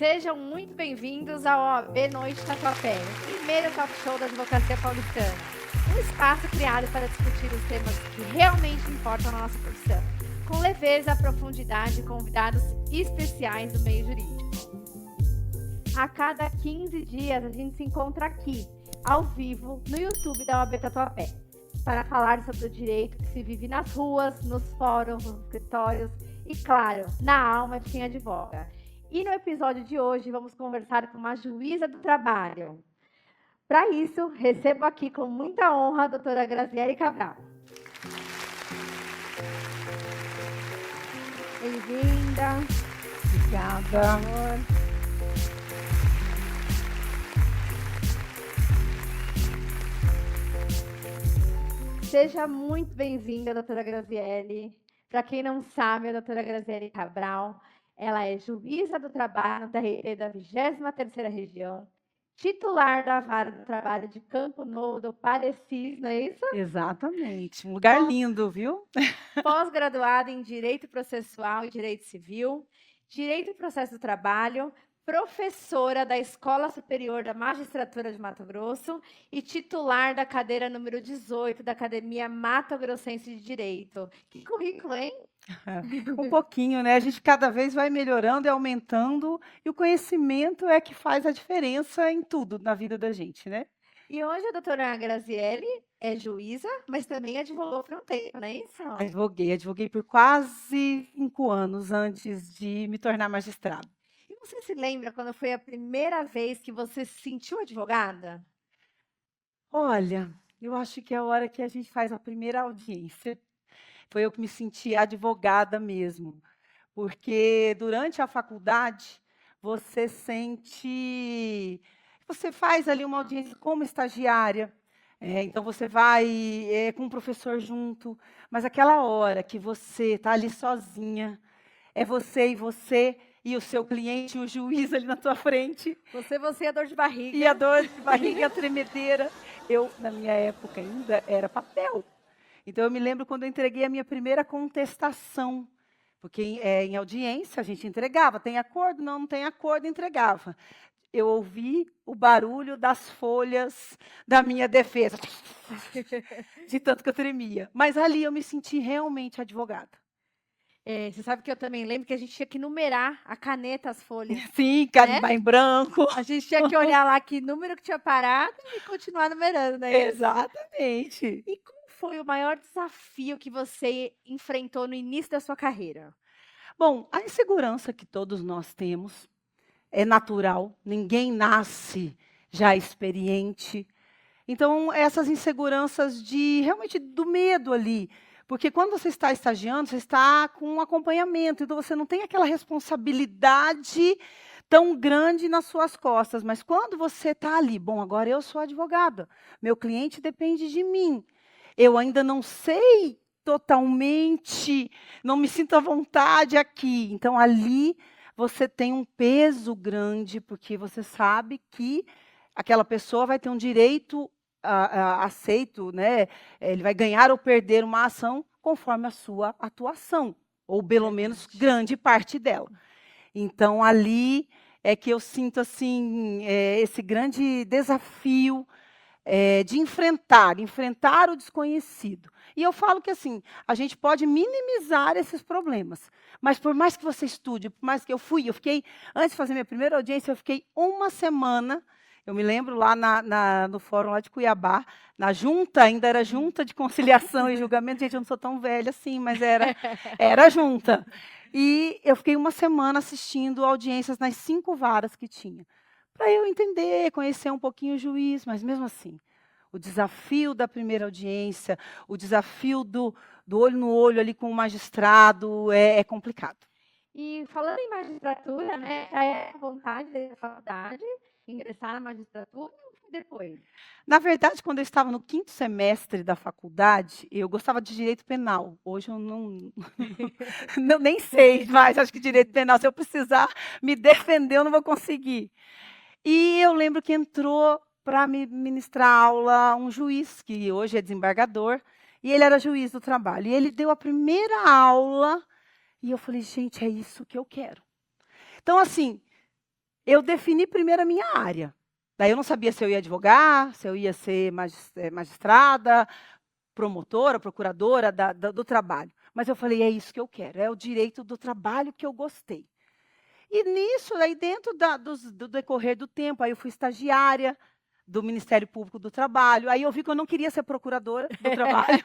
Sejam muito bem-vindos ao OAB Noite Tatuapé, o primeiro talk show da advocacia paulistana. Um espaço criado para discutir os temas que realmente importam na nossa profissão, com leveza, profundidade e convidados especiais do meio jurídico. A cada 15 dias a gente se encontra aqui, ao vivo, no YouTube da OAB Tatuapé, para falar sobre o direito que se vive nas ruas, nos fóruns, nos escritórios e, claro, na alma de quem advoga. E no episódio de hoje vamos conversar com uma juíza do trabalho. Para isso, recebo aqui com muita honra a doutora Graziele Cabral. Bem-vinda. Obrigada. Amor. Seja muito bem-vinda, doutora Graziele. Para quem não sabe, a doutora Graziele Cabral, ela é juíza do trabalho da TRT da 23ª Região, titular da Vara do Trabalho de Campo Novo do Parecis, não é isso? Exatamente. Um lugar lindo, viu? Pós-graduada em Direito Processual e Direito Civil, Direito e Processo do Trabalho, professora da Escola Superior da Magistratura de Mato Grosso e titular da cadeira número 18 da Academia Mato Grossense de Direito. Que currículo, hein? Um pouquinho, né? A gente cada vez vai melhorando e aumentando, e o conhecimento é que faz a diferença em tudo na vida da gente, né? E hoje a doutora Graziele é juíza, mas também advogou por um tempo, não é isso? Advoguei por quase 5 anos antes de me tornar magistrado. E você se lembra quando foi a primeira vez que você se sentiu advogada? Olha, eu acho que é a hora que a gente faz a primeira audiência. Foi eu que me senti advogada mesmo, porque durante a faculdade você faz ali uma audiência como estagiária, então você vai com o professor junto, mas aquela hora que você está ali sozinha, é você e o seu cliente, o juiz ali na tua frente. Você e a dor de barriga. E a dor de barriga, a tremedeira. Eu, na minha época ainda, era papel. Então, eu me lembro quando eu entreguei a minha primeira contestação, porque em audiência a gente entregava, tem acordo? Não tem acordo, entregava. Eu ouvi o barulho das folhas da minha defesa, de tanto que eu tremia. Mas ali eu me senti realmente advogada. Você sabe que eu também lembro que a gente tinha que numerar a caneta, as folhas. Sim, carimbar em branco. A gente tinha que olhar lá que número que tinha parado e continuar numerando, né? Exatamente. E qual foi o maior desafio que você enfrentou no início da sua carreira? Bom, a insegurança que todos nós temos é natural, ninguém nasce já experiente. Então, essas inseguranças realmente do medo ali, porque quando você está estagiando, você está com um acompanhamento, então você não tem aquela responsabilidade tão grande nas suas costas, mas quando você está ali, bom, agora eu sou advogada, meu cliente depende de mim, eu ainda não sei totalmente, não me sinto à vontade aqui, então ali você tem um peso grande, porque você sabe que aquela pessoa vai ter um direito aceito, né? Ele vai ganhar ou perder uma ação conforme a sua atuação, ou pelo menos grande parte dela. Então, ali é que eu sinto assim, esse grande desafio de enfrentar o desconhecido. E eu falo que assim, a gente pode minimizar esses problemas, mas por mais que você estude, por mais que eu fiquei, antes de fazer minha primeira audiência, eu fiquei 1 semana. Eu me lembro lá no fórum lá de Cuiabá, na junta, ainda era junta de conciliação e julgamento. Gente, eu não sou tão velha assim, mas era junta. E eu fiquei 1 semana assistindo audiências nas 5 varas que tinha, para eu entender, conhecer um pouquinho o juiz, mas mesmo assim, o desafio da primeira audiência, o desafio do olho no olho ali com o magistrado é complicado. E falando em magistratura, né? Já é a vontade da faculdade ingressar na magistratura ou depois? Na verdade, quando eu estava no 5º semestre da faculdade, eu gostava de direito penal. Hoje eu nem sei mais, acho que direito penal, se eu precisar me defender, eu não vou conseguir. E eu lembro que entrou para me ministrar aula um juiz, que hoje é desembargador, e ele era juiz do trabalho. E ele deu a primeira aula, e eu falei, gente, é isso que eu quero. Então, assim, eu defini primeiro a minha área. Daí eu não sabia se eu ia advogar, se eu ia ser magistrada, promotora, procuradora do trabalho. Mas eu falei, é isso que eu quero, é o direito do trabalho que eu gostei. E nisso, aí dentro do decorrer do tempo, aí eu fui estagiária do Ministério Público do Trabalho, aí eu vi que eu não queria ser procuradora do trabalho.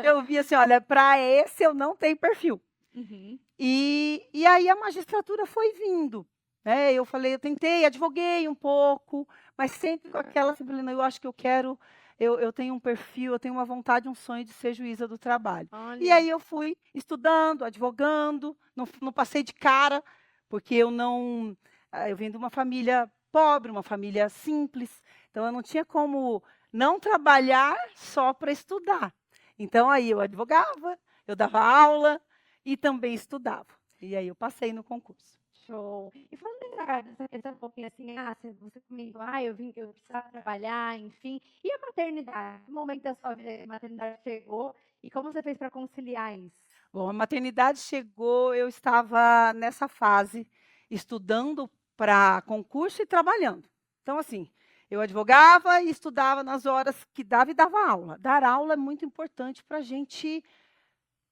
Eu vi assim, olha, para esse eu não tenho perfil. Uhum. E aí a magistratura foi vindo. Né? Eu falei, eu tentei, advoguei um pouco, mas sempre com aquela disciplina, eu acho que eu quero, eu tenho um perfil, eu tenho uma vontade, um sonho de ser juíza do trabalho. E Olha. aí eu fui estudando, advogando, não passei de cara, porque eu venho de uma família pobre, uma família simples, então eu não tinha como não trabalhar só para estudar. Então aí eu advogava, eu dava aula e também estudava. E aí eu passei no concurso. Show. E falando dessa questão um pouquinho assim, você comentou, eu precisava trabalhar, enfim. E a maternidade? Que momento da sua vida a maternidade chegou e como você fez para conciliar isso? Bom, a maternidade chegou, eu estava nessa fase, estudando para concurso e trabalhando. Então, assim, eu advogava e estudava nas horas que dava e dava aula. Dar aula é muito importante para a gente,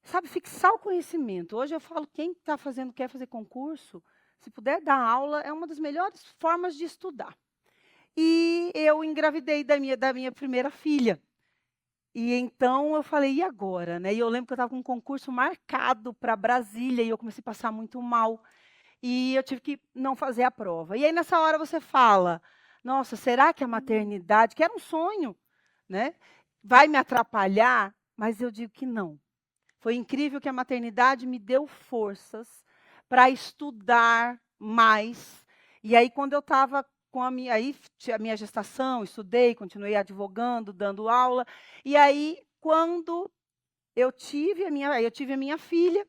sabe, fixar o conhecimento. Hoje eu falo, quem está fazendo, quer fazer concurso, se puder dar aula, é uma das melhores formas de estudar. E eu engravidei da minha primeira filha. E então eu falei, e agora? Né? E eu lembro que eu estava com um concurso marcado para Brasília e eu comecei a passar muito mal. E eu tive que não fazer a prova. E aí nessa hora você fala, nossa, será que a maternidade, que era um sonho, né, vai me atrapalhar? Mas eu digo que não. Foi incrível que a maternidade me deu forças para estudar mais. E aí, quando eu estava com a minha gestação, estudei, continuei advogando, dando aula. E aí, quando eu tive a minha filha,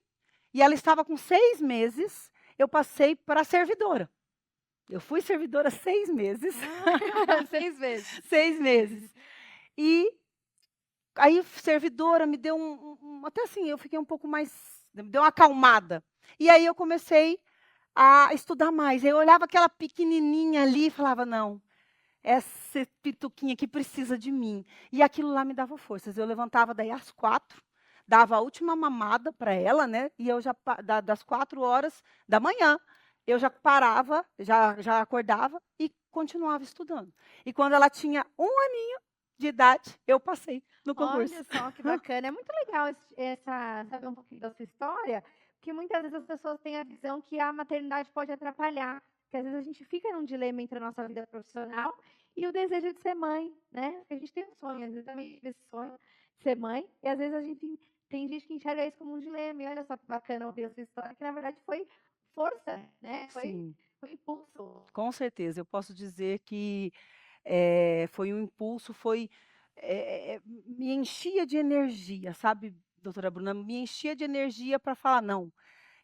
e ela estava com 6 meses, eu passei para servidora. Eu fui servidora 6 meses. 6 vezes. 6 meses. E aí, servidora, me deu até assim, eu fiquei um pouco mais, me deu uma acalmada. E aí eu comecei a estudar mais. Eu olhava aquela pequenininha ali e falava, não, essa pituquinha aqui precisa de mim. E aquilo lá me dava forças. Eu levantava daí às 4, dava a última mamada para ela, né? E eu já, das 4 horas da manhã, eu já parava, já acordava e continuava estudando. E quando ela tinha 1 aninho de idade, eu passei no concurso. Olha só que bacana. É muito legal saber um pouquinho da sua história, porque muitas vezes as pessoas têm a visão que a maternidade pode atrapalhar. Porque às vezes a gente fica num dilema entre a nossa vida profissional e o desejo de ser mãe, né? Porque a gente tem um sonho, às vezes também tive esse sonho de ser mãe, e às vezes tem gente que enxerga isso como um dilema. E olha só que bacana ouvir a sua história, que na verdade foi força, né? Sim, Foi impulso. com certeza. Eu posso dizer que foi um impulso, me enchia de energia, sabe, doutora Bruna? Me enchia de energia para falar, não,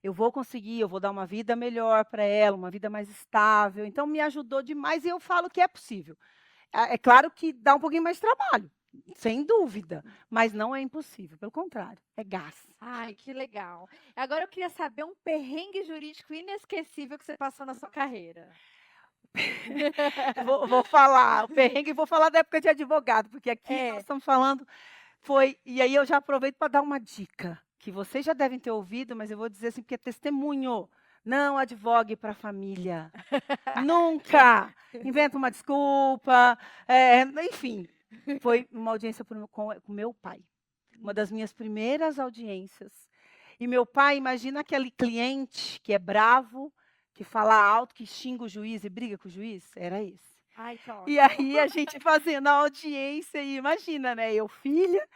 eu vou conseguir, eu vou dar uma vida melhor para ela, uma vida mais estável. Então, me ajudou demais e eu falo que é possível. É claro que dá um pouquinho mais de trabalho, sem dúvida, mas não é impossível, pelo contrário, é gás. Ai, que legal. Agora eu queria saber um perrengue jurídico inesquecível que você passou na sua carreira. Vou falar, o perrengue, vou falar da época de advogado, porque aqui É. nós estamos falando, e aí eu já aproveito para dar uma dica, que vocês já devem ter ouvido, mas eu vou dizer assim, porque é testemunho. Não advogue para a família. Nunca! Inventa uma desculpa. Enfim, foi uma audiência com meu pai. Uma das minhas primeiras audiências. E meu pai, imagina aquele cliente que é bravo, que fala alto, que xinga o juiz e briga com o juiz. Era esse. Ai, que ótimo. E aí a gente fazendo a audiência, e imagina, né? Eu, filha,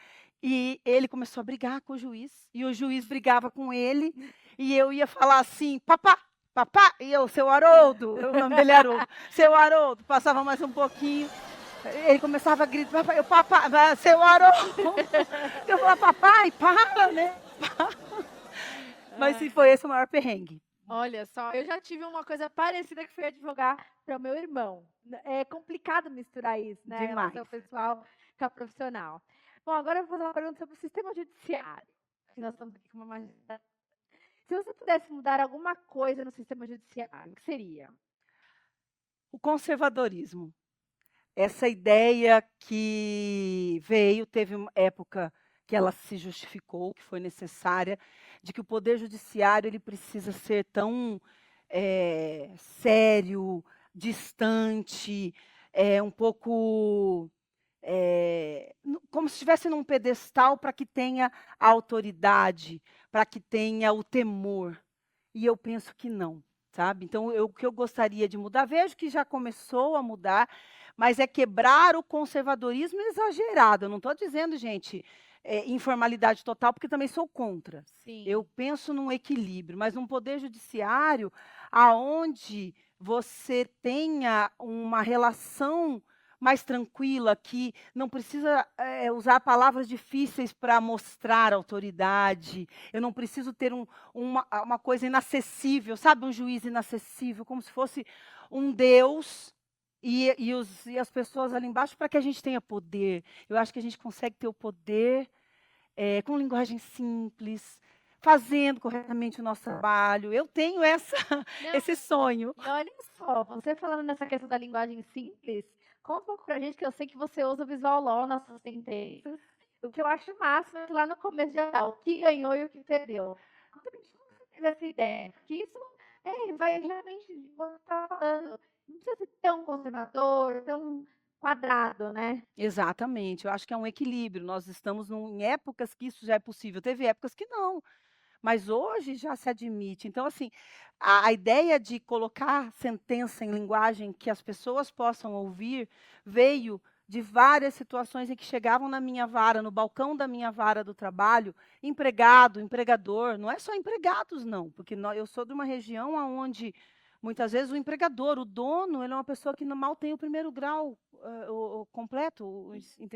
e ele começou a brigar com o juiz, e o juiz brigava com ele, e eu ia falar assim, papá, papá, e eu, seu Haroldo, o nome dele é Haroldo, seu Haroldo, passava mais um pouquinho, ele começava a gritar, papai, seu Haroldo, eu falava, papai, para, né? Mas Ai. foi esse o maior perrengue. Olha só, eu já tive uma coisa parecida que foi advogar para o meu irmão. É complicado misturar isso, né? A Demais. relação pessoal com a profissional. Bom, agora eu vou fazer uma pergunta sobre o sistema judiciário. Que nós estamos aqui com uma magistrada. Se você pudesse mudar alguma coisa no sistema judiciário, o que seria? O conservadorismo. Essa ideia que veio, teve uma época que ela se justificou, que foi necessária, de que o poder judiciário ele precisa ser tão sério, distante, um pouco como se estivesse num pedestal para que tenha a autoridade, para que tenha o temor. E eu penso que não, sabe? Então, o que eu gostaria de mudar, vejo que já começou a mudar, mas é quebrar o conservadorismo exagerado. Eu não estou dizendo, gente, informalidade total, porque também sou contra. Sim. Eu penso num equilíbrio, mas num poder judiciário aonde você tenha uma relação mais tranquila, que não precisa usar palavras difíceis para mostrar autoridade. Eu não preciso ter uma coisa inacessível, sabe? Um juiz inacessível, como se fosse um Deus e as pessoas ali embaixo para que a gente tenha poder. Eu acho que a gente consegue ter o poder com linguagem simples, fazendo corretamente o nosso trabalho. Eu tenho esse sonho. E olha só, você falando nessa questão da linguagem simples, conta um pouco pra gente, que eu sei que você usa o Visual Law nas suas sentenças. O que eu acho máximo é que lá no começo já tá o que ganhou e o que perdeu. Conta pra gente como você teve essa ideia. Porque isso vai realmente, você tá falando, não precisa ser tão conservador, tão quadrado, né? Exatamente, eu acho que é um equilíbrio. Nós estamos em épocas que isso já é possível. Teve épocas que não, mas hoje já se admite. Então, assim, a ideia de colocar sentença em linguagem que as pessoas possam ouvir veio de várias situações em que chegavam na minha vara, no balcão da minha vara do trabalho, empregado, empregador, não é só empregados, não, porque eu sou de uma região onde muitas vezes o empregador, o dono, ele é uma pessoa que mal tem o primeiro grau o completo,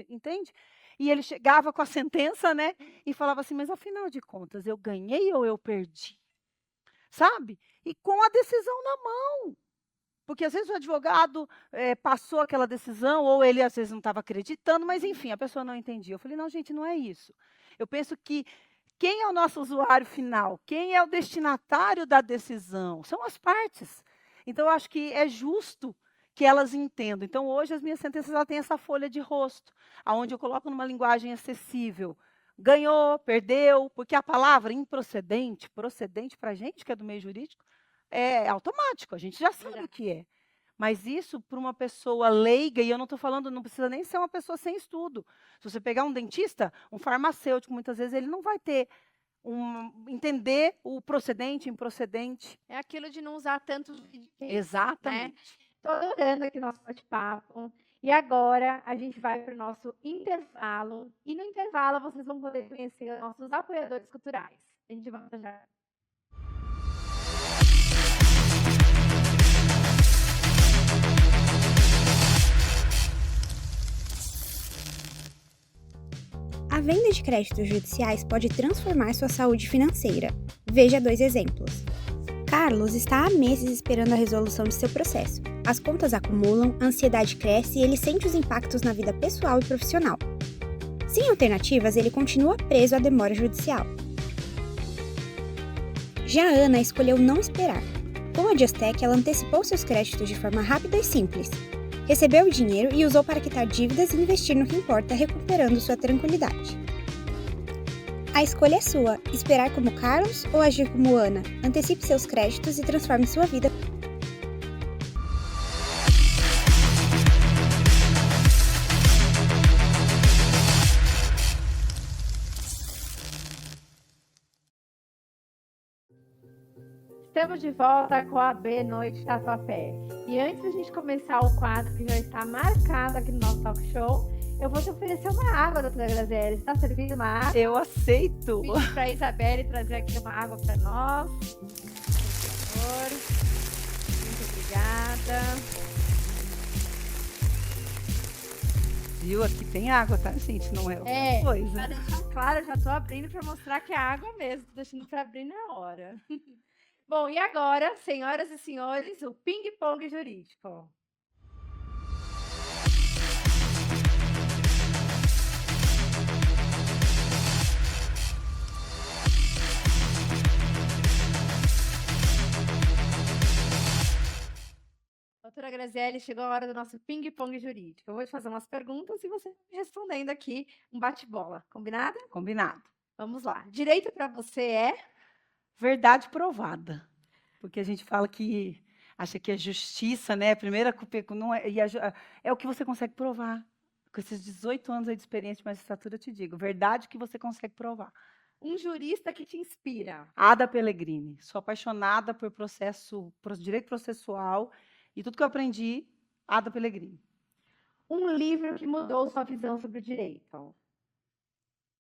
entende? E ele chegava com a sentença, né? E falava assim, mas afinal de contas, eu ganhei ou eu perdi? Sabe? E com a decisão na mão. Porque às vezes o advogado passou aquela decisão, ou ele às vezes não estava acreditando, mas enfim, a pessoa não entendia. Eu falei, não, gente, não é isso. Eu penso que quem é o nosso usuário final? Quem é o destinatário da decisão? São as partes. Então, eu acho que é justo que elas entendam. Então, hoje, as minhas sentenças ela têm essa folha de rosto, onde eu coloco numa linguagem acessível. Ganhou, perdeu, porque a palavra improcedente, procedente para a gente, que é do meio jurídico, é automático, a gente já sabe o que é. Mas isso, para uma pessoa leiga, e eu não estou falando, não precisa nem ser uma pessoa sem estudo. Se você pegar um dentista, um farmacêutico, muitas vezes ele não vai ter entender o procedente, improcedente. É aquilo de não usar tanto juridiquês. Exatamente. Estou adorando aqui o nosso bate-papo. E agora a gente vai para o nosso intervalo. E no intervalo vocês vão poder conhecer nossos apoiadores culturais. A gente volta já. A venda de créditos judiciais pode transformar sua saúde financeira. Veja 2 exemplos. Carlos está há meses esperando a resolução de seu processo. As contas acumulam, a ansiedade cresce e ele sente os impactos na vida pessoal e profissional. Sem alternativas, ele continua preso à demora judicial. Já a Ana escolheu não esperar. Com a Justec, ela antecipou seus créditos de forma rápida e simples. Recebeu o dinheiro e usou para quitar dívidas e investir no que importa, recuperando sua tranquilidade. A escolha é sua: esperar como Carlos ou agir como Ana. Antecipe seus créditos e transforme sua vida. Estamos de volta com a B Noite Tatuapé. E antes da gente começar o quadro que já está marcado aqui no nosso talk show, eu vou te oferecer uma água, doutora Graziele. Está servindo uma água? Eu aceito. Pedir para a Isabelle trazer aqui uma água para nós. Por favor. Muito obrigada. Viu? Aqui tem água, tá, gente? Não é outra coisa. Para deixar claro, eu já estou abrindo para mostrar que é água mesmo. Estou deixando para abrir na hora. Bom, e agora, senhoras e senhores, o ping-pong jurídico. Doutora Mazielli, chegou a hora do nosso ping-pong jurídico. Eu vou te fazer umas perguntas e você respondendo aqui um bate-bola. Combinado? Combinado. Vamos lá. Direito para você é? Verdade provada. Porque a gente fala que acha que é justiça, né? Primeira não é, é o que você consegue provar. Com esses 18 anos aí de experiência de magistratura, eu te digo, verdade que você consegue provar. Um jurista que te inspira? Ada Pellegrini. Sou apaixonada por direito processual e tudo que eu aprendi, Ada Pellegrini. Um livro que mudou sua visão sobre o direito?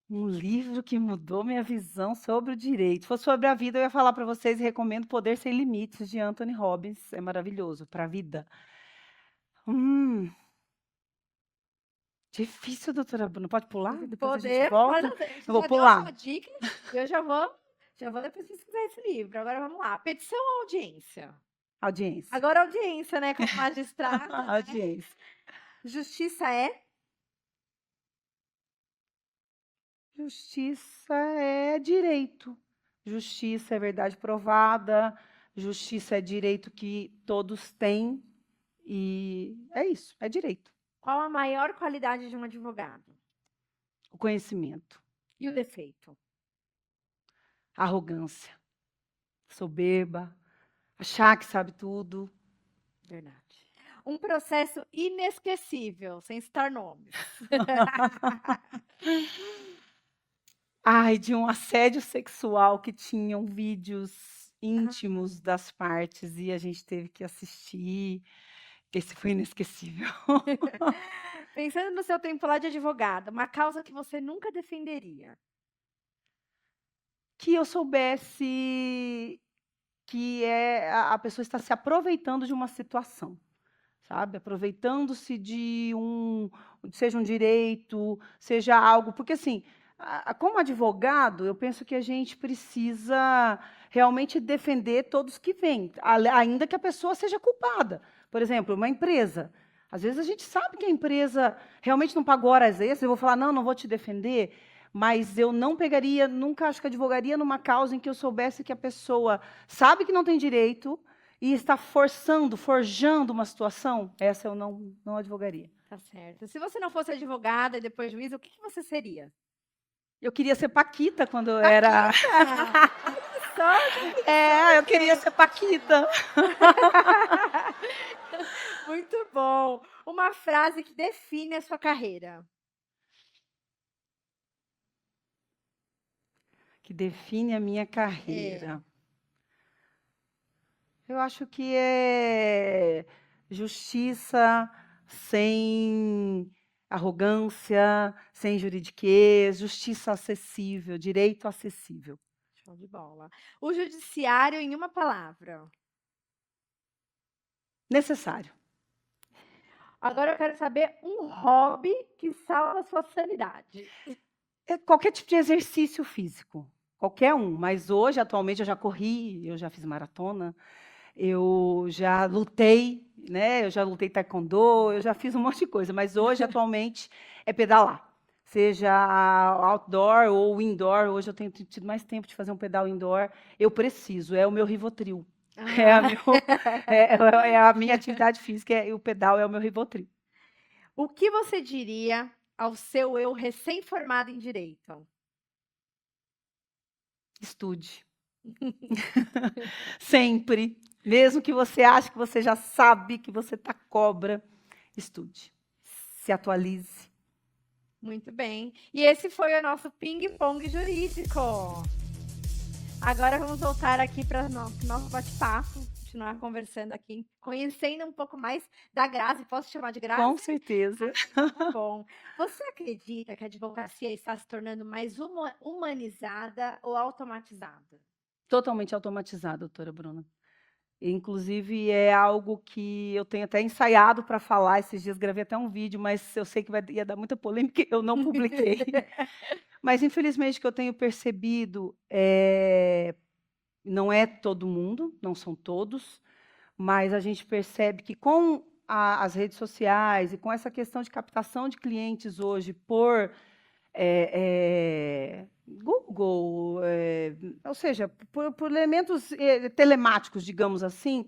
Um livro que mudou minha visão sobre o direito. Se fosse sobre a vida, eu ia falar para vocês e recomendo Poder Sem Limites, de Anthony Robbins. É maravilhoso para a vida. Difícil, doutora Bruna. Pode pular? Depois a gente volta. Eu vou pular. Uma dica, eu já vou depois pesquisar esse livro. Agora vamos lá. Petição ou audiência? Audiência. Agora audiência, né? Como magistrada. Né? Audiência. Justiça é? Justiça é direito. Justiça é verdade provada. Justiça é direito que todos têm. E é isso, é direito. Qual a maior qualidade de um advogado? O conhecimento. E o defeito? Arrogância. Soberba. Achar que sabe tudo. Verdade. Um processo inesquecível, sem citar nomes. Ai, de um assédio sexual que tinham vídeos íntimos das partes e a gente teve que assistir. Esse foi inesquecível. Pensando no seu tempo lá de advogada, uma causa que você nunca defenderia? Que eu soubesse que a pessoa está se aproveitando de uma situação, sabe? Aproveitando-se seja um direito, seja algo, porque assim, como advogado, eu penso que a gente precisa realmente defender todos que vêm, ainda que a pessoa seja culpada. Por exemplo, uma empresa. Às vezes a gente sabe que a empresa realmente não pagou horas extras, eu vou falar, não vou te defender, mas eu não pegaria, nunca acho que advogaria numa causa em que eu soubesse que a pessoa sabe que não tem direito e está forjando uma situação. Essa eu não advogaria. Tá certo. Se você não fosse advogada e depois juíza, o que você seria? Eu queria ser Paquita quando eu era... eu queria ser Paquita. Muito bom. Uma frase que define a sua carreira. Que define a minha carreira. Eu acho que é justiça sem arrogância, sem juridiquês, justiça acessível, direito acessível. Show de bola. O judiciário em uma palavra. Necessário. Agora eu quero saber um hobby que salva a sua sanidade. É qualquer tipo de exercício físico. Qualquer um. Mas hoje, atualmente, eu já corri, eu já fiz maratona, eu já lutei, né? Eu já lutei taekwondo, eu já fiz um monte de coisa. Mas hoje, atualmente, é pedalar. Seja outdoor ou indoor. Hoje eu tenho tido mais tempo de fazer um pedal indoor. Eu preciso, é o meu Rivotril. É a minha atividade física, o pedal é o meu Rivotril. O que você diria ao seu eu recém-formado em Direito? Estude. Sempre. Mesmo que você ache que você já sabe, que você está cobra, estude. Se atualize. Muito bem. E esse foi o nosso ping-pong jurídico. Agora vamos voltar aqui para o nosso bate-papo, continuar conversando aqui, conhecendo um pouco mais da Grazi. Posso chamar de Grazi? Com certeza. Bom, você acredita que a advocacia está se tornando mais humanizada ou automatizada? Totalmente automatizada, doutora Bruna. Inclusive, é algo que eu tenho até ensaiado para falar. Esses dias gravei até um vídeo, mas eu sei que ia dar muita polêmica e eu não publiquei. Mas, infelizmente, o que eu tenho percebido não é todo mundo, não são todos, mas a gente percebe que com as redes sociais e com essa questão de captação de clientes hoje por Google, ou seja, por elementos telemáticos, digamos assim,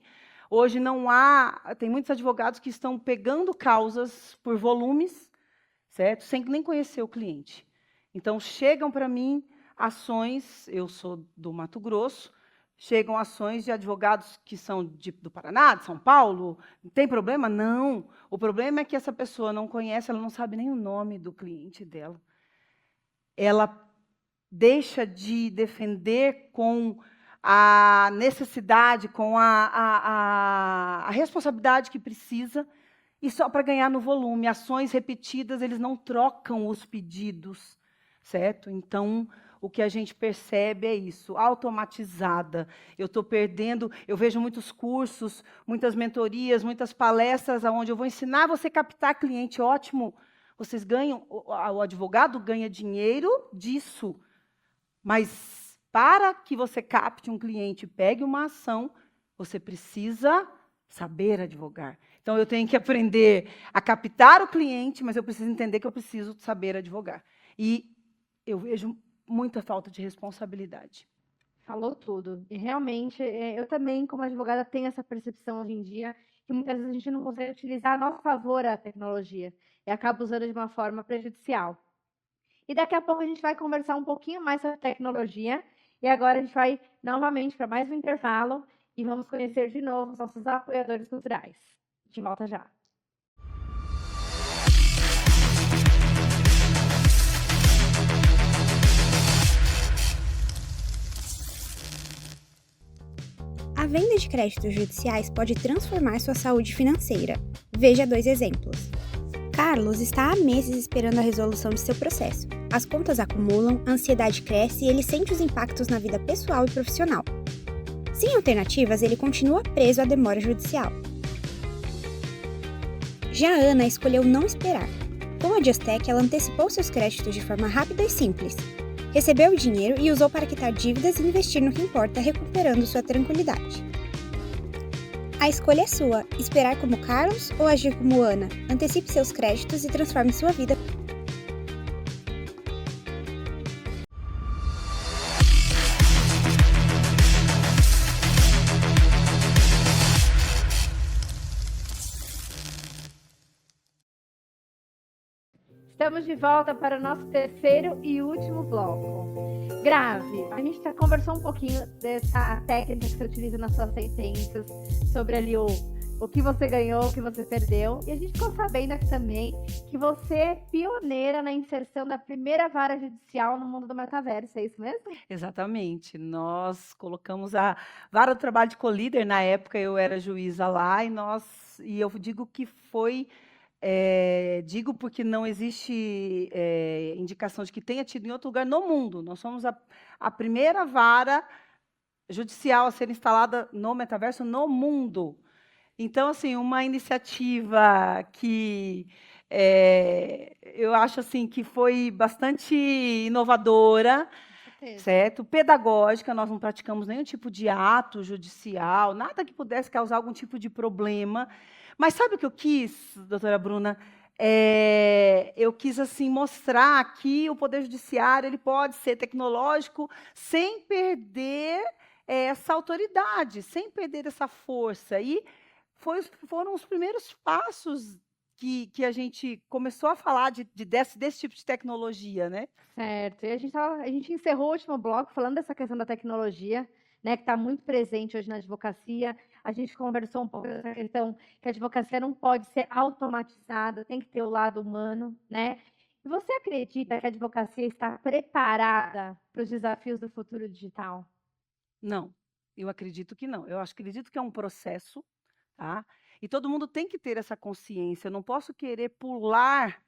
Hoje não há, tem muitos advogados que estão pegando causas por volumes, certo? Sem nem conhecer o cliente. Então, chegam para mim ações, eu sou do Mato Grosso, chegam ações de advogados que são do Paraná, de São Paulo. Tem problema? Não. O problema é que essa pessoa não conhece, ela não sabe nem o nome do cliente dela. Ela deixa de defender com a necessidade, com a responsabilidade que precisa, e só para ganhar no volume. Ações repetidas, eles não trocam os pedidos, certo? Então, o que a gente percebe é isso, automatizada. Eu estou perdendo, eu vejo muitos cursos, muitas mentorias, muitas palestras, onde eu vou ensinar você a captar cliente, ótimo. Vocês ganham, o advogado ganha dinheiro disso, mas para que você capte um cliente e pegue uma ação, você precisa saber advogar. Então, eu tenho que aprender a captar o cliente, mas eu preciso entender que eu preciso saber advogar. E eu vejo muita falta de responsabilidade. Falou tudo. E realmente, eu também, como advogada, tenho essa percepção hoje em dia, que muitas vezes a gente não consegue utilizar a nosso favor a tecnologia e acaba usando de uma forma prejudicial. E daqui a pouco a gente vai conversar um pouquinho mais sobre tecnologia. E agora a gente vai novamente para mais um intervalo e vamos conhecer de novo os nossos apoiadores culturais. A gente volta já. A venda de créditos judiciais pode transformar sua saúde financeira. Veja 2 exemplos. Carlos está há meses esperando a resolução de seu processo. As contas acumulam, a ansiedade cresce e ele sente os impactos na vida pessoal e profissional. Sem alternativas, ele continua preso à demora judicial. Já a Ana escolheu não esperar. Com a Justec, ela antecipou seus créditos de forma rápida e simples. Recebeu o dinheiro e usou para quitar dívidas e investir no que importa, recuperando sua tranquilidade. A escolha é sua: esperar como Carlos ou agir como Ana. Antecipe seus créditos e transforme sua vida. Estamos de volta para o nosso terceiro e último bloco. Grave, a gente já conversou um pouquinho dessa técnica que você utiliza nas suas sentenças, sobre ali o que você ganhou, o que você perdeu. E a gente ficou sabendo aqui também que você é pioneira na inserção da primeira vara judicial no mundo do metaverso, é isso mesmo? Exatamente. Nós colocamos a vara do trabalho de colíder, na época eu era juíza lá, e eu digo que foi... digo porque não existe indicação de que tenha tido em outro lugar no mundo. Nós somos a primeira vara judicial a ser instalada no metaverso no mundo. Então, assim, uma iniciativa que eu acho assim que foi bastante inovadora, certo? Pedagógica, nós não praticamos nenhum tipo de ato judicial, nada que pudesse causar algum tipo de problema. Mas sabe o que eu quis, doutora Bruna? Eu quis assim mostrar que o Poder Judiciário ele pode ser tecnológico sem perder essa autoridade, sem perder essa força. E foram os primeiros passos que a gente começou a falar desse tipo de tecnologia, né? Certo. E a gente encerrou o último bloco falando dessa questão da tecnologia, né, que está muito presente hoje na advocacia. A gente conversou um pouco dessa questão que a advocacia não pode ser automatizada, tem que ter o lado humano, né? E você acredita que a advocacia está preparada para os desafios do futuro digital? Não, eu acredito que não. Eu acredito que é um processo, tá? E todo mundo tem que ter essa consciência. Eu não posso querer pular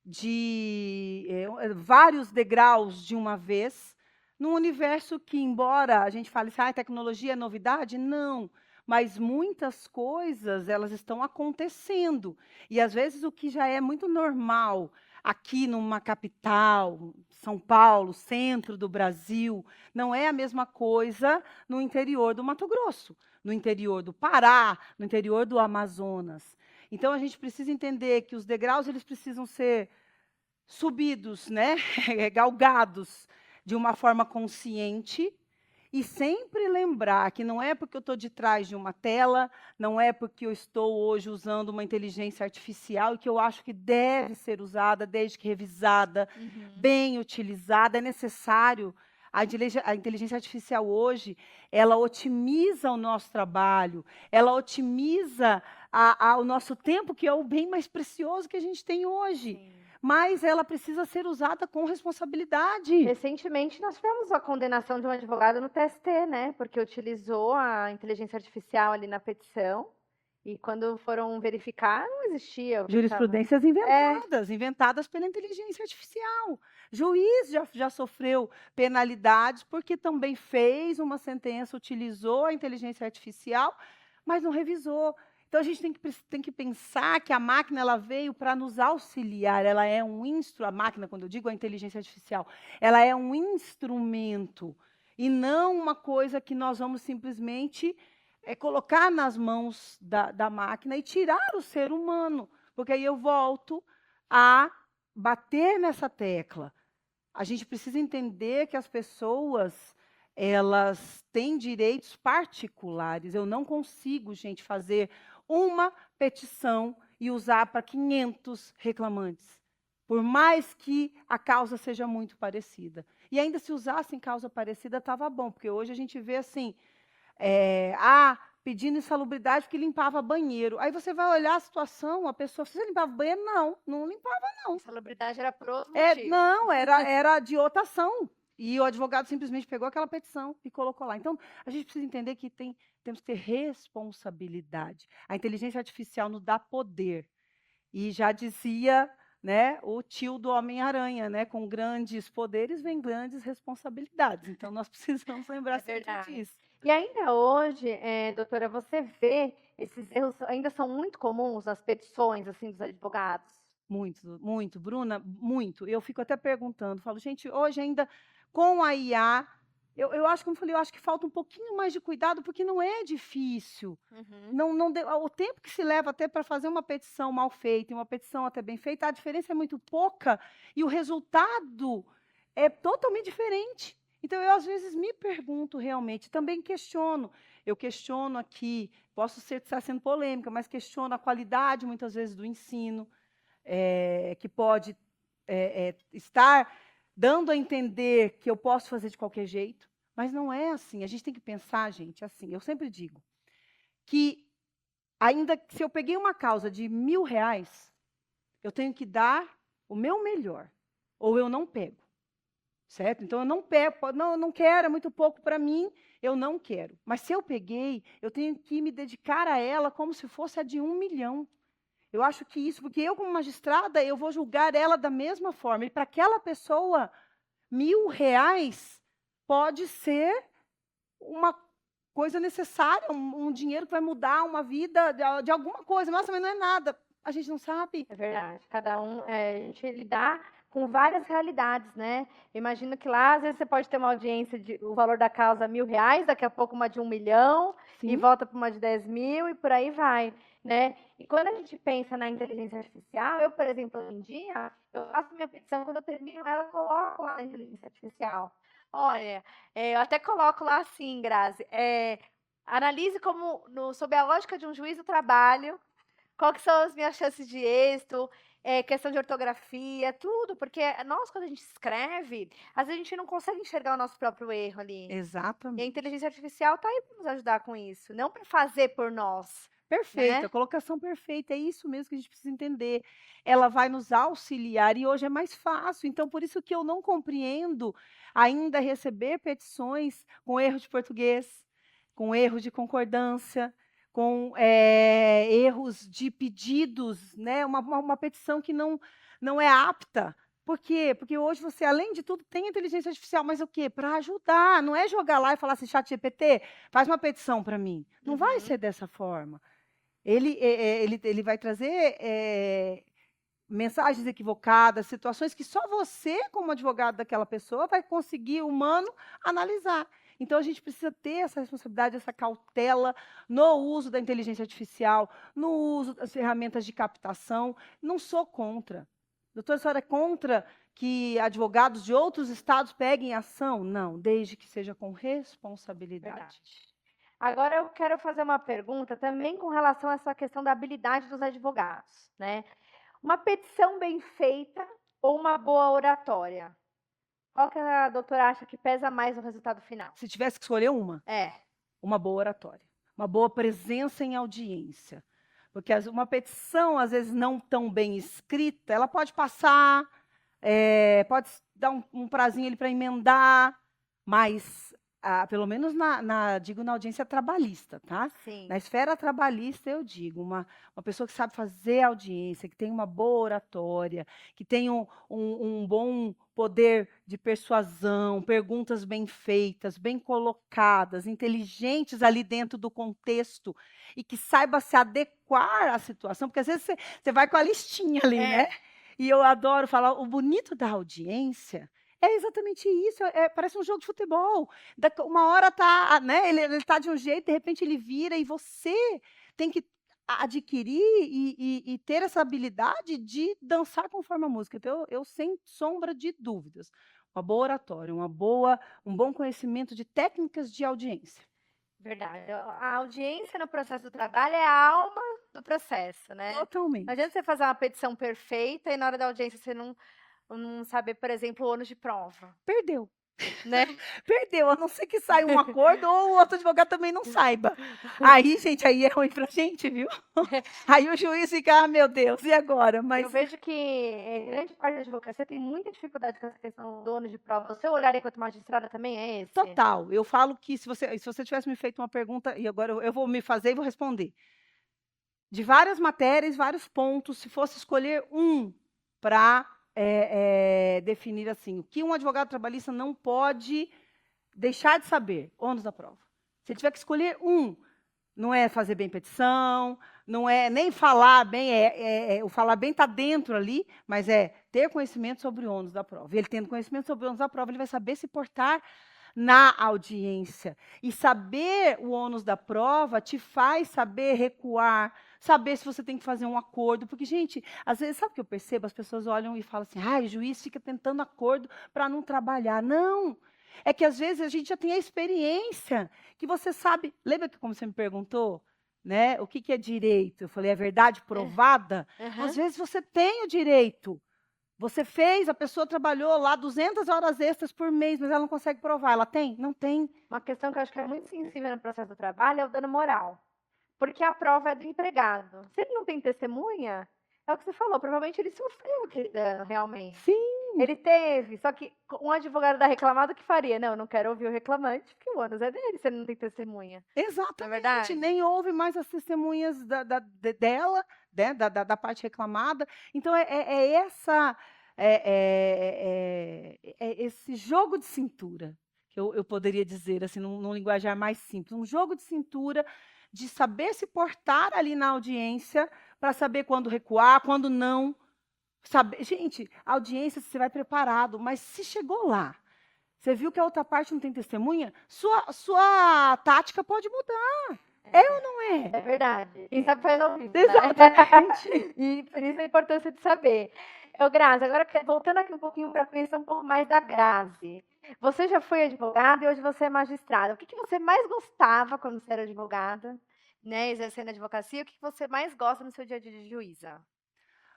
de vários degraus de uma vez, num universo que, embora a gente fale assim, tecnologia é novidade, não. Mas muitas coisas, elas estão acontecendo. E, às vezes, o que já é muito normal aqui numa capital, São Paulo, centro do Brasil, não é a mesma coisa no interior do Mato Grosso, no interior do Pará, no interior do Amazonas. Então, a gente precisa entender que os degraus eles precisam ser subidos, né? Galgados de uma forma consciente E sempre lembrar que não é porque eu estou de trás de uma tela, não é porque eu estou hoje usando uma inteligência artificial e que eu acho que deve ser usada, desde que revisada, bem utilizada, é necessário. A inteligência artificial hoje, ela otimiza o nosso trabalho, ela otimiza o nosso tempo, que é o bem mais precioso que a gente tem hoje. Sim. Mas ela precisa ser usada com responsabilidade. Recentemente, nós tivemos a condenação de um advogado no TST, né? Porque utilizou a inteligência artificial ali na petição. E quando foram verificar, não existia. Jurisprudências inventadas pela inteligência artificial. Juiz já sofreu penalidades porque também fez uma sentença, utilizou a inteligência artificial, mas não revisou. Então, a gente tem que pensar que a máquina ela veio para nos auxiliar. Ela é um instrumento, a máquina, quando eu digo a inteligência artificial, ela é um instrumento e não uma coisa que nós vamos simplesmente colocar nas mãos da máquina e tirar o ser humano. Porque aí eu volto a bater nessa tecla. A gente precisa entender que as pessoas, elas têm direitos particulares. Eu não consigo, gente, fazer uma petição e usar para 500 reclamantes, por mais que a causa seja muito parecida. E ainda se usassem causa parecida, estava bom, porque hoje a gente vê assim, pedindo insalubridade porque limpava banheiro. Aí você vai olhar a situação, a pessoa, você limpava banheiro? Não limpava, não. Insalubridade era por outro motivo. Não, era de outra ação. E o advogado simplesmente pegou aquela petição e colocou lá. Então, a gente precisa entender que temos que ter responsabilidade. A inteligência artificial nos dá poder. E já dizia, né, o tio do Homem-Aranha, né, com grandes poderes vem grandes responsabilidades. Então, nós precisamos lembrar sempre disso. E ainda hoje, doutora, você vê esses erros ainda são muito comuns nas petições assim, dos advogados? Muito, Bruna, muito. Eu fico até perguntando, falo, gente, hoje ainda com a IA, eu acho, como eu falei, eu acho que falta um pouquinho mais de cuidado, porque não é difícil. O tempo que se leva até para fazer uma petição mal feita e uma petição até bem feita, a diferença é muito pouca e o resultado é totalmente diferente. Então, eu às vezes me pergunto realmente, também questiono. Eu questiono aqui, posso estar sendo polêmica, mas questiono a qualidade, muitas vezes, do ensino, que pode estar dando a entender que eu posso fazer de qualquer jeito, mas não é assim. A gente tem que pensar, gente, assim, eu sempre digo, que ainda se eu peguei uma causa de R$1.000, eu tenho que dar o meu melhor, ou eu não pego, certo? Então, eu não pego, não quero, é muito pouco para mim, eu não quero. Mas se eu peguei, eu tenho que me dedicar a ela como se fosse a de 1 milhão. Eu acho que isso, porque eu, como magistrada, eu vou julgar ela da mesma forma. E para aquela pessoa, R$1.000 pode ser uma coisa necessária, um dinheiro que vai mudar uma vida de alguma coisa. Nossa, mas não é nada. A gente não sabe. É verdade. Cada um, a gente lidar com várias realidades, né? Imagino que lá, às vezes, você pode ter uma audiência o valor da causa R$1.000, daqui a pouco uma de 1 milhão, Sim. E volta para uma de 10 mil e por aí vai, né? E quando a gente pensa na inteligência artificial, eu, por exemplo, hoje em dia, eu faço minha petição, quando eu termino ela, eu coloco lá na inteligência artificial. Olha, eu até coloco lá assim, Grazi, analise sob a lógica de um juiz do trabalho, qual que são as minhas chances de êxito, questão de ortografia, tudo, porque nós, quando a gente escreve, às vezes a gente não consegue enxergar o nosso próprio erro ali. Exatamente. E a inteligência artificial está aí para nos ajudar com isso, não para fazer por nós. Perfeita, né? colocação perfeita, é isso mesmo que a gente precisa entender. Ela vai nos auxiliar e hoje é mais fácil, então por isso que eu não compreendo ainda receber petições com erro de português, com erro de concordância, com erros de pedidos, né? Uma petição que não é apta. Por quê? Porque hoje você, além de tudo, tem inteligência artificial, mas o quê? Para ajudar, não é jogar lá e falar assim, ChatGPT, faz uma petição para mim. Não vai ser dessa forma. Ele vai trazer mensagens equivocadas, situações que só você, como advogado daquela pessoa, vai conseguir, humano, analisar. Então, a gente precisa ter essa responsabilidade, essa cautela no uso da inteligência artificial, no uso das ferramentas de captação. Não sou contra. Doutora, a senhora é contra que advogados de outros estados peguem ação? Não, desde que seja com responsabilidade. Verdade. Agora eu quero fazer uma pergunta também com relação a essa questão da habilidade dos advogados, né? Uma petição bem feita ou uma boa oratória? Qual que a doutora acha que pesa mais no resultado final? Se tivesse que escolher uma boa oratória, uma boa presença em audiência. Porque uma petição, às vezes, não tão bem escrita, ela pode passar, pode dar um prazinho ali para emendar, mas, pelo menos digo na audiência trabalhista, tá? Sim. Na esfera trabalhista, eu digo, uma pessoa que sabe fazer audiência, que tem uma boa oratória, que tem um bom poder de persuasão, perguntas bem feitas, bem colocadas, inteligentes ali dentro do contexto e que saiba se adequar à situação, porque às vezes você vai com a listinha ali, né? E eu adoro falar, o bonito da audiência é exatamente isso, parece um jogo de futebol. Uma hora tá, né, ele está de um jeito, de repente ele vira e você tem que adquirir e ter essa habilidade de dançar conforme a música. Então, eu sem sombra de dúvidas, uma boa oratória, um bom conhecimento de técnicas de audiência. Verdade. A audiência no processo do trabalho é a alma do processo, né? Totalmente. Não adianta você fazer uma petição perfeita e na hora da audiência você não saber, por exemplo, o ônus de prova, Perdeu. né? Perdeu, a não ser que saia um acordo ou o outro advogado também não saiba. Aí, gente, aí é ruim pra gente, viu? Aí o juiz fica, meu Deus, e agora? Mas Eu vejo que grande parte da advocacia tem muita dificuldade com essa questão do ônus de prova. O seu olhar enquanto magistrada também é esse? total. Eu falo que se você tivesse me feito uma pergunta, e agora eu vou me fazer e vou responder. De várias matérias, vários pontos, se fosse escolher um para definir assim, o que um advogado trabalhista não pode deixar de saber, ônus da prova. Se ele tiver que escolher um, não é fazer bem petição, não é nem falar bem, o falar bem está dentro ali, mas é ter conhecimento sobre o ônus da prova. E ele tendo conhecimento sobre o ônus da prova, ele vai saber se portar na audiência. E saber o ônus da prova te faz saber recuar, saber se você tem que fazer um acordo. Porque, gente, às vezes, sabe o que eu percebo? As pessoas olham e falam assim, o juiz fica tentando acordo para não trabalhar. Não! É que, às vezes, a gente já tem a experiência, que você sabe... Lembra que como você me perguntou, né, o que é direito? Eu falei, é verdade provada? Uhum. Às vezes, você tem o direito. Você fez, a pessoa trabalhou lá 200 horas extras por mês, mas ela não consegue provar. Ela tem? Não tem. Uma questão que eu acho que é muito sensível no processo do trabalho é o dano moral. Porque a prova é do empregado. Se ele não tem testemunha, é o que você falou, provavelmente ele sofreu aquele dano, realmente. Sim. Ele teve, só que um advogado da reclamada, o que faria? Não, eu não quero ouvir o reclamante, porque o ônus é dele, se ele não tem testemunha. Exatamente. Não é verdade? Nem houve mais as testemunhas dela, né, da parte reclamada. Então, esse jogo de cintura, que eu poderia dizer, assim, num linguajar mais simples, um jogo de cintura de saber se portar ali na audiência para saber quando recuar, quando não. Gente, a audiência você vai preparado, mas se chegou lá, você viu que a outra parte não tem testemunha, sua tática pode mudar. É ou não é? É verdade. Quem sabe faz ao vivo, né? Exatamente. E por isso a importância de saber. Grazi, agora voltando aqui um pouquinho para conhecer um pouco mais da Grazi. Você já foi advogada e hoje você é magistrada. O que você mais gostava quando você era advogada, né, exercendo a advocacia? O que você mais gosta no seu dia a dia de juíza?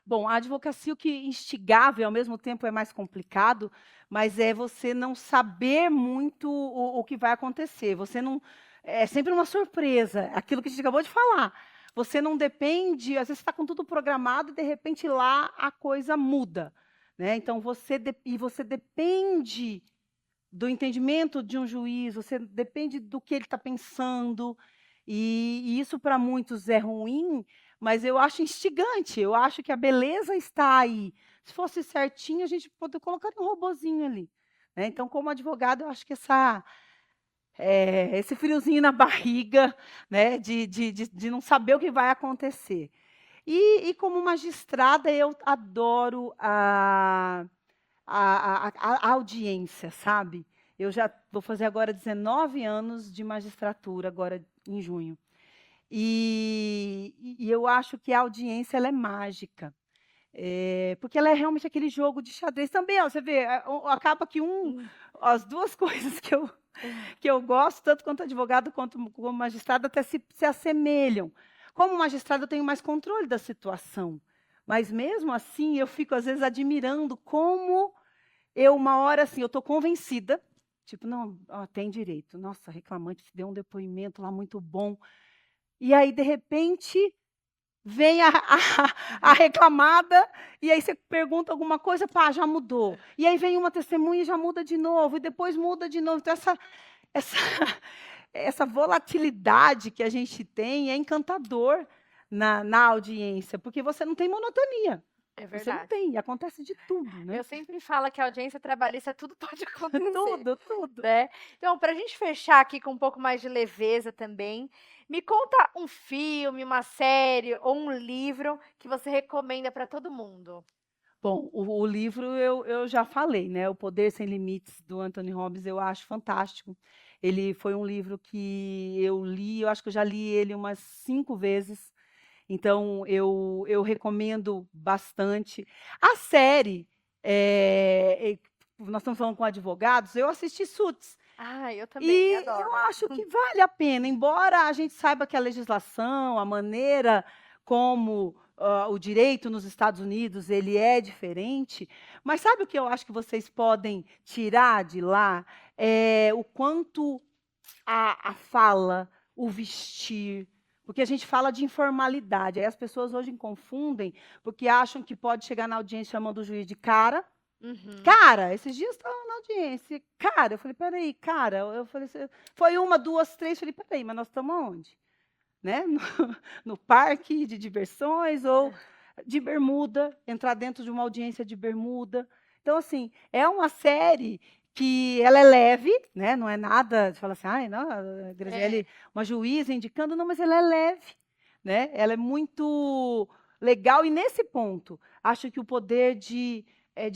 Bom, a advocacia, o que instigava e ao mesmo tempo é mais complicado, mas é você não saber muito o que vai acontecer. Você não... É sempre uma surpresa, aquilo que a gente acabou de falar. Você não depende, às vezes você está com tudo programado e de repente lá a coisa muda, né? Então você depende do entendimento de um juiz, você depende do que ele está pensando, e isso para muitos é ruim, mas eu acho instigante, eu acho que a beleza está aí. Se fosse certinho, a gente poderia colocar um robozinho ali, né? Então, como advogado, eu acho que esse friozinho na barriga, né, de não saber o que vai acontecer. E como magistrada, eu adoro a audiência, sabe? Eu já vou fazer agora 19 anos de magistratura, agora em junho. E eu acho que a audiência ela é mágica. Porque ela é realmente aquele jogo de xadrez também, ó, você vê, acaba que as duas coisas que eu gosto, tanto quanto advogado quanto como magistrado, até se assemelham. Como magistrado, eu tenho mais controle da situação, mas mesmo assim, eu fico às vezes admirando como uma hora assim, eu estou convencida, tipo, não, ó, tem direito, nossa, reclamante deu um depoimento lá muito bom, e aí, de repente, vem a reclamada, e aí você pergunta alguma coisa, pá, já mudou. E aí vem uma testemunha e já muda de novo, e depois muda de novo. Então, essa, essa volatilidade que a gente tem é encantador na audiência, porque você não tem monotonia. É Você não verdade. tem, e acontece de tudo, né? Eu sempre falo que a audiência trabalhista tudo pode acontecer. Tudo. Né? Então, para a gente fechar aqui com um pouco mais de leveza também, me conta um filme, uma série ou um livro que você recomenda para todo mundo. Bom, o livro eu já falei, né? O Poder Sem Limites, do Anthony Robbins, eu acho fantástico. Ele foi um livro que eu li, eu acho que eu já li ele umas 5 vezes. Então, eu recomendo bastante. A série, nós estamos falando com advogados, eu assisti Suits. Ah, eu também E adoro. eu acho que vale a pena, embora a gente saiba que a legislação, a maneira como o direito nos Estados Unidos ele é diferente, mas sabe o que eu acho que vocês podem tirar de lá? É o quanto a fala, o vestir, porque a gente fala de informalidade, aí as pessoas hoje confundem, porque acham que pode chegar na audiência chamando o juiz de cara. Cara, esses dias estava na audiência. Cara, eu falei, peraí, cara. Eu falei, foi 1, 2, 3. Falei, peraí, mas nós estamos aonde? Né? No parque de diversões ou de bermuda, entrar dentro de uma audiência de bermuda. Então, assim, é uma série que ela é leve, né? Não é nada, você fala assim, ai, não, a Graziele, uma juíza indicando, não, mas ela é leve, né? Ela é muito legal e nesse ponto, acho que o poder de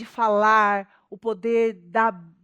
falar, o poder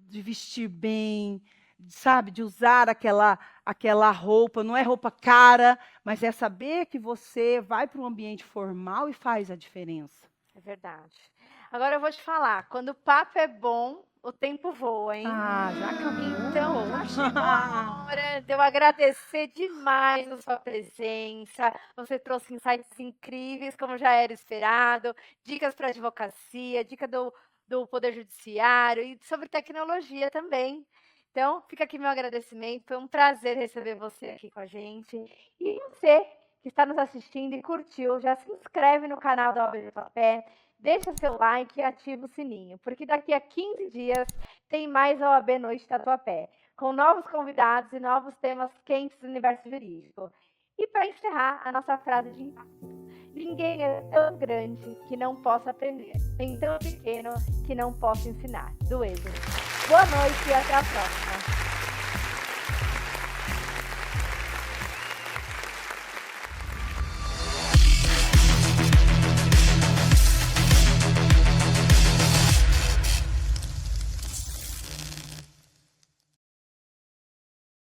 de vestir bem, sabe, de usar aquela roupa, não é roupa cara, mas é saber que você vai para um ambiente formal e faz a diferença. É verdade. Agora eu vou te falar, quando o papo é bom, o tempo voa, hein? Ah, já acabou. Então, já chegou a hora de eu agradecer demais a sua presença. Você trouxe insights incríveis, como já era esperado, dicas para advocacia, dica do Poder Judiciário e sobre tecnologia também. Então, fica aqui meu agradecimento. Foi um prazer receber você aqui com a gente. E você que está nos assistindo e curtiu, já se inscreve no canal da OAB Tatuapé, deixa seu like e ativa o sininho, porque daqui a 15 dias tem mais OAB Noite Tatuapé, com novos convidados e novos temas quentes do universo jurídico. E para encerrar, a nossa frase de impacto. Ninguém é tão grande que não possa aprender, nem tão pequeno que não possa ensinar. Do Êxodo. Boa noite e até a próxima.